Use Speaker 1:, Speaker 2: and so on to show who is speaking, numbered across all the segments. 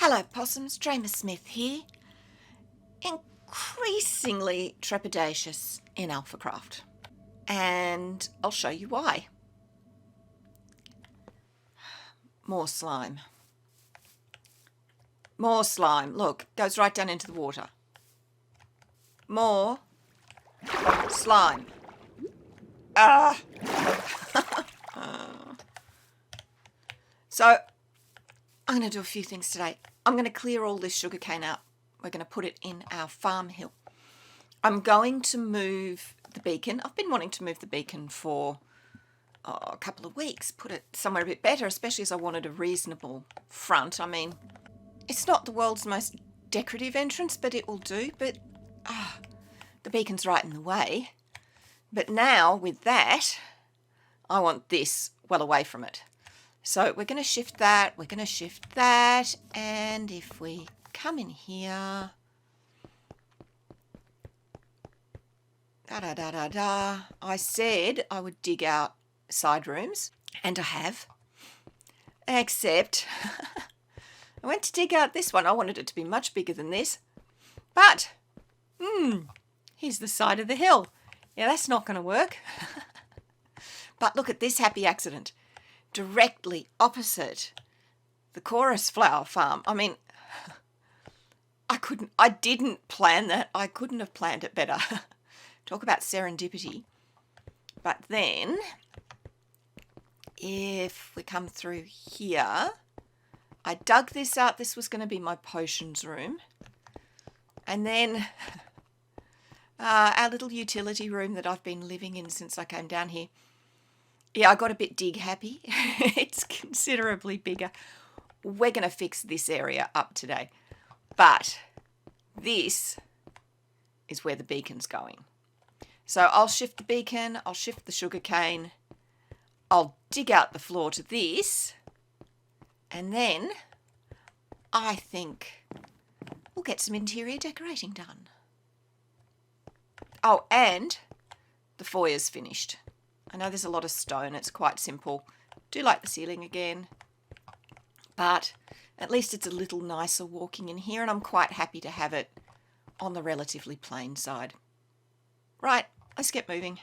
Speaker 1: Hello possums, Dreymasmith here. Increasingly trepidatious in Alphacraft. And I'll show you why. More slime. More slime. Look, goes right down into the water. More slime. Ah! So, I'm going to do a few things today. I'm going to clear all this sugarcane out. We're going to put it in our farm hill. I'm going to move the beacon. I've been wanting to move the beacon for a couple of weeks, put it somewhere a bit better, especially as I wanted a reasonable front. I mean, it's not the world's most decorative entrance, but it will do. But the beacon's right in the way. But now with that, I want this well away from it. So we're going to shift that, we're going to shift that, and if we come in here, I said I would dig out side rooms, and I have, except I went to dig out this one. I wanted it to be much bigger than this, but here's the side of the hill. Yeah, that's not going to work. But look at this happy accident. Directly opposite the chorus flower farm. I mean, I didn't plan that. I couldn't have planned it better. Talk about serendipity. But then, if we come through here, I dug this out. This was going to be my potions room. And then our little utility room that I've been living in since I came down here. Yeah, I got a bit dig happy. It's considerably bigger. We're going to fix this area up today. But this is where the beacon's going. So I'll shift the beacon, I'll shift the sugarcane, I'll dig out the floor to this, and then I think we'll get some interior decorating done. Oh, and the foyer's finished. I know there's a lot of stone, it's quite simple. Do like the ceiling again, but at least it's a little nicer walking in here, and I'm quite happy to have it on the relatively plain side. Right, let's get moving.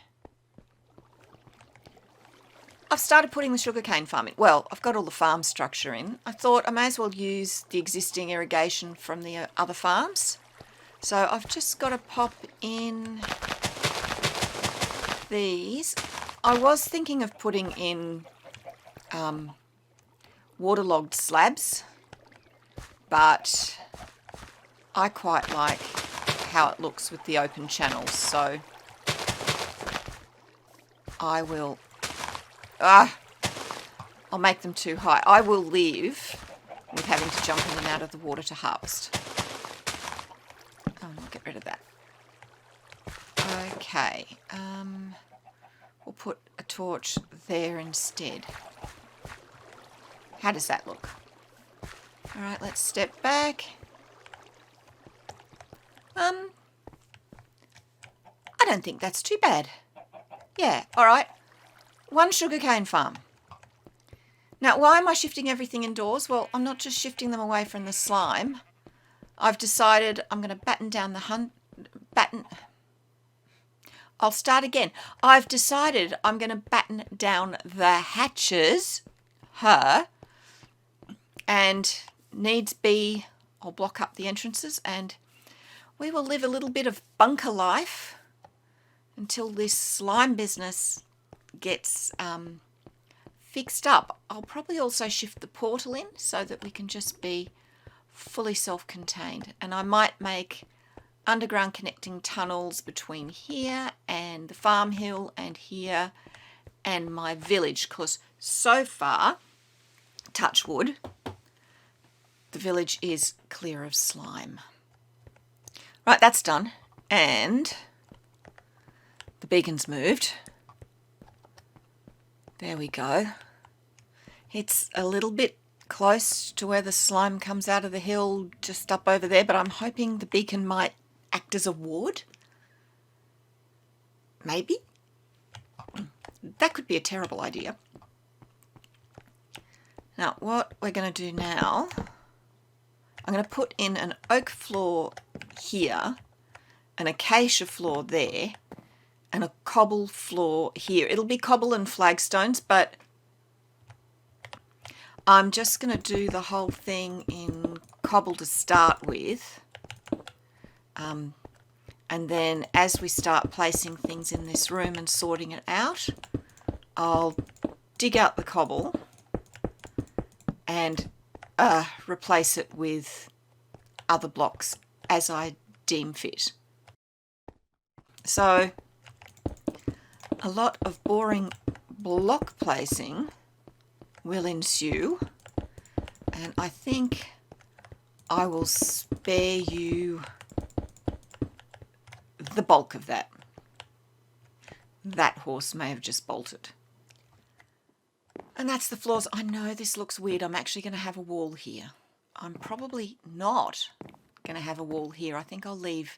Speaker 1: I've started putting the sugarcane farm in. Well, I've got all the farm structure in. I thought I may as well use the existing irrigation from the other farms. So I've just got to pop in these. I was thinking of putting in waterlogged slabs, but I quite like how it looks with the open channels, so I will, I'll make them too high. I will live with having to jump in and out of the water to harvest. I'll get rid of that. Okay, we'll put a torch there instead. How does that look? All right, let's step back. I don't think that's too bad. Yeah, all right. One sugarcane farm. Now, why am I shifting everything indoors? Well, I'm not just shifting them away from the slime. I've decided I'm going to batten down the I'll start again. I've decided I'm going to batten down the hatches, and needs be, I'll block up the entrances, and we will live a little bit of bunker life until this slime business gets fixed up. I'll probably also shift the portal in so that we can just be fully self-contained, and I might make underground connecting tunnels between here and the farm hill and here and my village, because so far, touch wood, the village is clear of slime. Right, that's done, and the beacon's moved. There we go. It's a little bit close to where the slime comes out of the hill, just up over there, but I'm hoping the beacon might act as a ward. Maybe. That could be a terrible idea. Now, what we're going to do now I'm going to put in an oak floor here, an acacia floor there, and a cobble floor here. It'll be cobble and flagstones, but I'm just going to do the whole thing in cobble to start with. And then as we start placing things in this room and sorting it out, I'll dig out the cobble and replace it with other blocks as I deem fit. So a lot of boring block placing will ensue, and I think I will spare you the bulk of that. That horse may have just bolted. And that's the floors. I know this looks weird. I'm actually going to have a wall here. I'm probably not going to have a wall here. I think I'll leave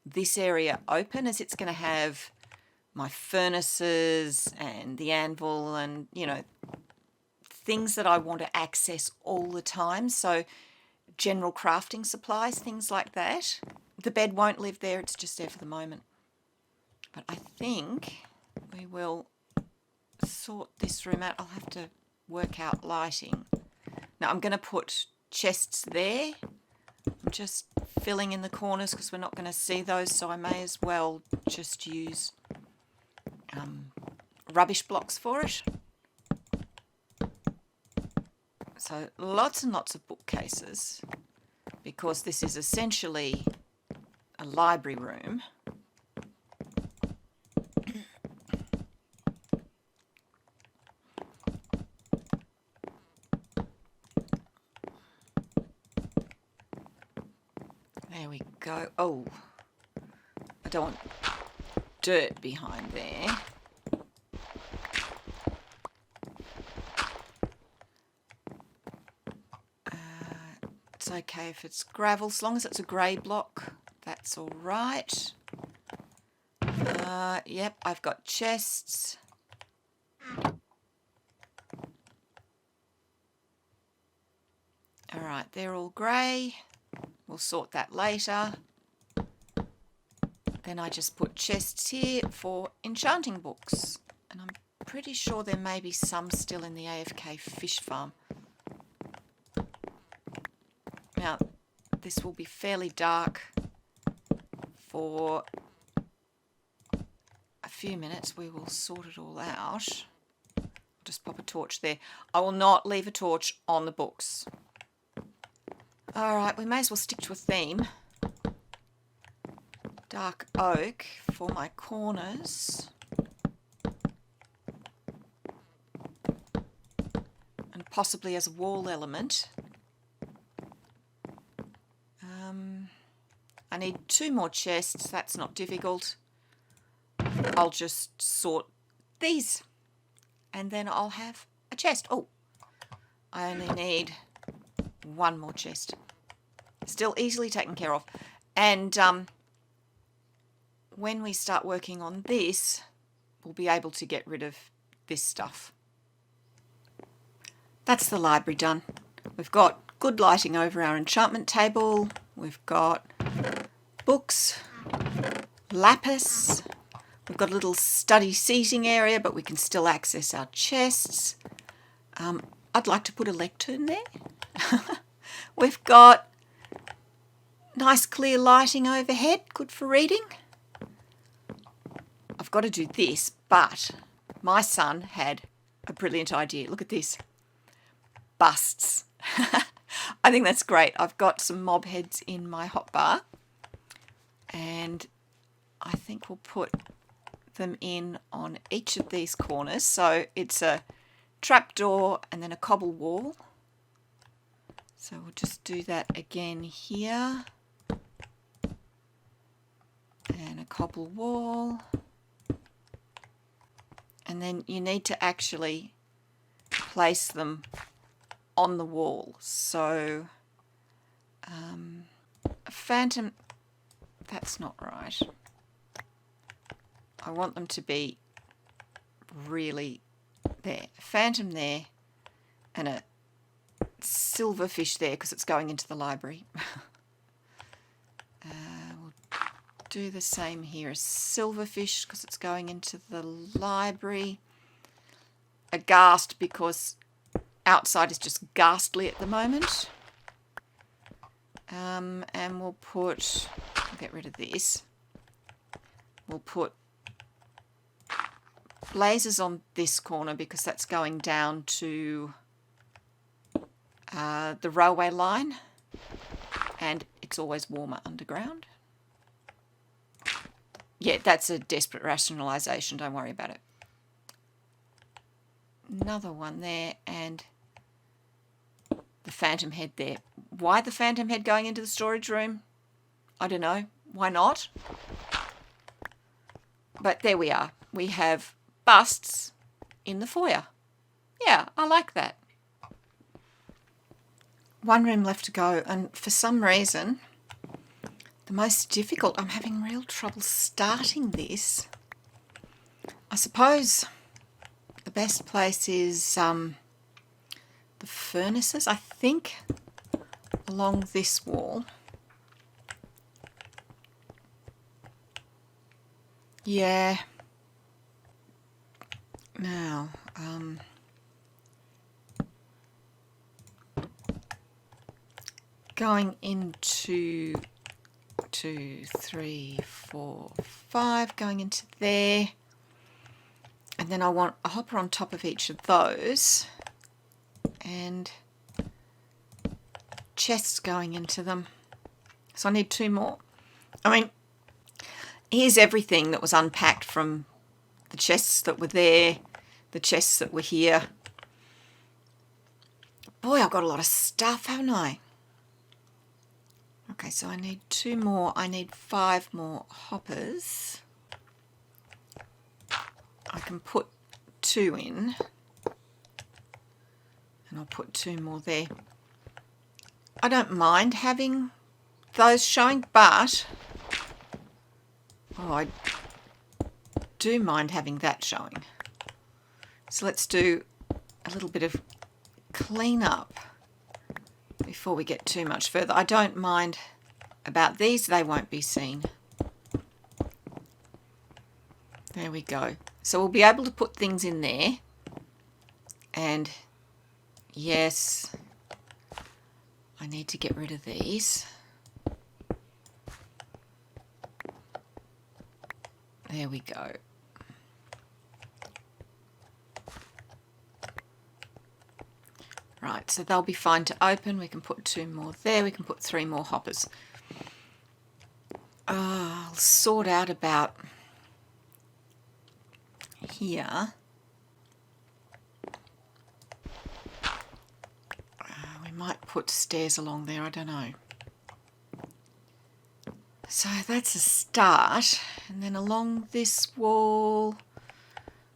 Speaker 1: this area open, as it's going to have my furnaces and the anvil and, you know, things that I want to access all the time. So general crafting supplies, things like that. The bed won't live there. It's just there for the moment. But I think we will sort this room out. I'll have to work out lighting. Now I'm going to put chests there. I'm just filling in the corners because we're not going to see those, so I may as well just use rubbish blocks for it. So lots and lots of bookcases, because this is essentially a library room. There we go. Oh, I don't want dirt behind there. It's okay if it's gravel, as long as it's a grey block, that's all right. Yep, I've got chests. All right, they're all grey. We'll sort that later. Then I just put chests here for enchanting books. And I'm pretty sure there may be some still in the AFK fish farm. Now, this will be fairly dark for a few minutes. We will sort it all out. I'll just pop a torch there. I will not leave a torch on the books. Alright, we may as well stick to a theme. Dark oak for my corners. And possibly as a wall element. I need 2 more chests, that's not difficult. I'll just sort these and then I'll have a chest. Oh, I only need 1 more chest. Still easily taken care of. And when we start working on this, we'll be able to get rid of this stuff. That's the library done. We've got good lighting over our enchantment table. We've got books, lapis. We've got a little study seating area, but we can still access our chests. I'd like to put a lectern there. We've got nice clear lighting overhead, good for reading. I've got to do this, but my son had a brilliant idea. Look at this. Busts. I think that's great. I've got some mob heads in my hotbar, and I think we'll put them in on each of these corners. So it's a trapdoor and then a cobble wall. So we'll just do that again here. And a cobble wall. And then you need to actually place them on the wall. So a phantom, that's not right. I want them to be really there. A phantom there and a silverfish there because it's going into the library. We'll do the same here, a silverfish because it's going into the library. A ghast because outside is just ghastly at the moment. And we'll get rid of this. We'll put blazes on this corner because that's going down to the railway line, and it's always warmer underground. Yeah, that's a desperate rationalisation, don't worry about it. Another one there, and the phantom head there. Why the phantom head going into the storage room? I don't know. Why not? But there we are. We have busts in the foyer. Yeah, I like that. One room left to go, and for some reason, the most difficult, I'm having real trouble starting this. I suppose the best place is the furnaces, I think, along this wall. Yeah. Now, going into 2, 3, 4, 5, going into there. And then I want a hopper on top of each of those. And chests going into them. So I need 2 more. I mean, here's everything that was unpacked from the chests that were there, the chests that were here. Boy, I've got a lot of stuff, haven't I? Okay, so I need 2 more. I need 5 more hoppers. I can put 2 in. And I'll put 2 more there. I don't mind having those showing, but I do mind having that showing. So let's do a little bit of clean up before we get too much further. I don't mind about these, they won't be seen. There we go. So we'll be able to put things in there. And yes, I need to get rid of these. There we go. Right, so they'll be fine to open. We can put 2 more there. We can put 3 more hoppers. I'll sort out about here. We might put stairs along there, I don't know. So that's a start. And then along this wall,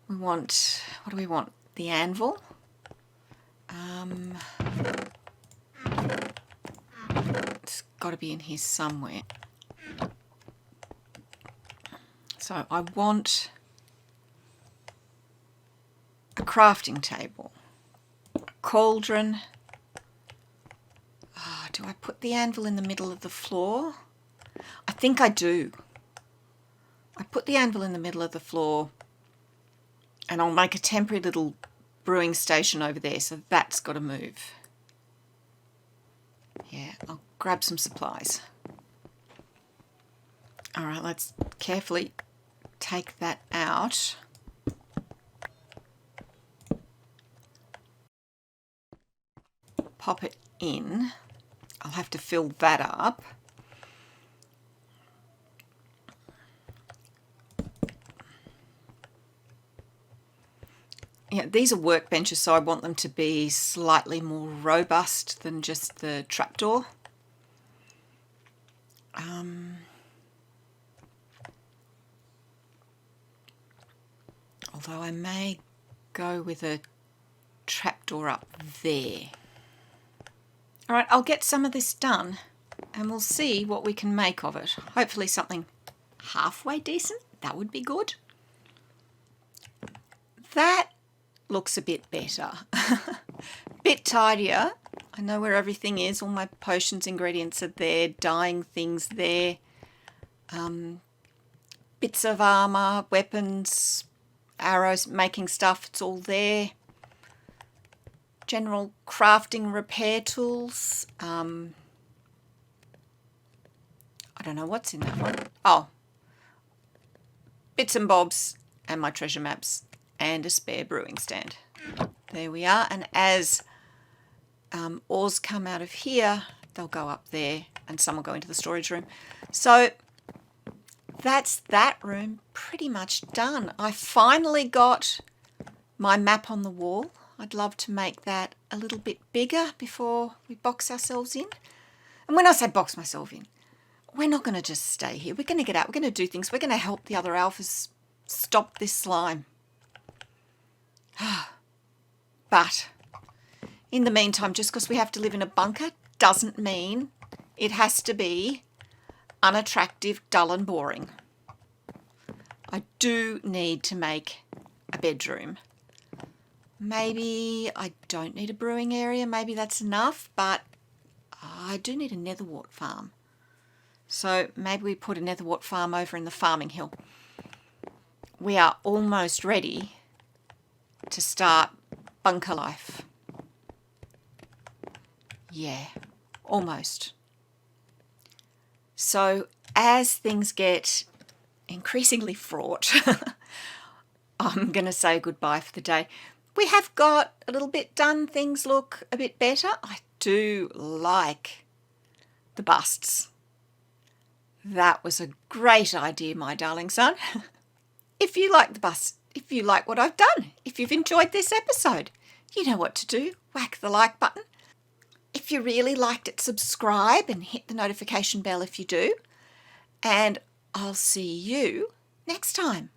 Speaker 1: we want, what do we want? The anvil. It's got to be in here somewhere. So I want a crafting table, a cauldron. Oh, do I put the anvil in the middle of the floor? I think I do. I put the anvil in the middle of the floor and I'll make a temporary little brewing station over there, so that's got to move. Yeah, I'll grab some supplies. All right, let's carefully take that out. Pop it in. I'll have to fill that up. Yeah, these are workbenches, so I want them to be slightly more robust than just the trapdoor. Although I may go with a trapdoor up there. All right, I'll get some of this done and we'll see what we can make of it. Hopefully something halfway decent. That would be good. That looks a bit better. Bit tidier, I know where everything is. All my potions ingredients are there, dyeing things there, bits of armor, weapons, arrows, making stuff, it's all there. General crafting repair tools. I don't know what's in that one. Oh, bits and bobs and my treasure maps and a spare brewing stand. There we are. And as ores come out of here, they'll go up there and some will go into the storage room. So that's that room pretty much done. I finally got my map on the wall. I'd love to make that a little bit bigger before we box ourselves in. And when I say box myself in, we're not going to just stay here. We're going to get out. We're going to do things. We're going to help the other alphas stop this slime. But in the meantime, just because we have to live in a bunker doesn't mean it has to be unattractive, dull and boring. I do need to make a bedroom. Maybe I don't need a brewing area. Maybe that's enough, but I do need a netherwort farm. So maybe we put a netherwort farm over in the farming hill. We are almost ready to start bunker life. Yeah, almost. So as things get increasingly fraught, I'm going to say goodbye for the day. We have got a little bit done. Things look a bit better. I do like the busts. That was a great idea, my darling son. If you like the busts, if you like what I've done, if you've enjoyed this episode, you know what to do. Whack the like button. If you really liked it, subscribe and hit the notification bell if you do. And I'll see you next time.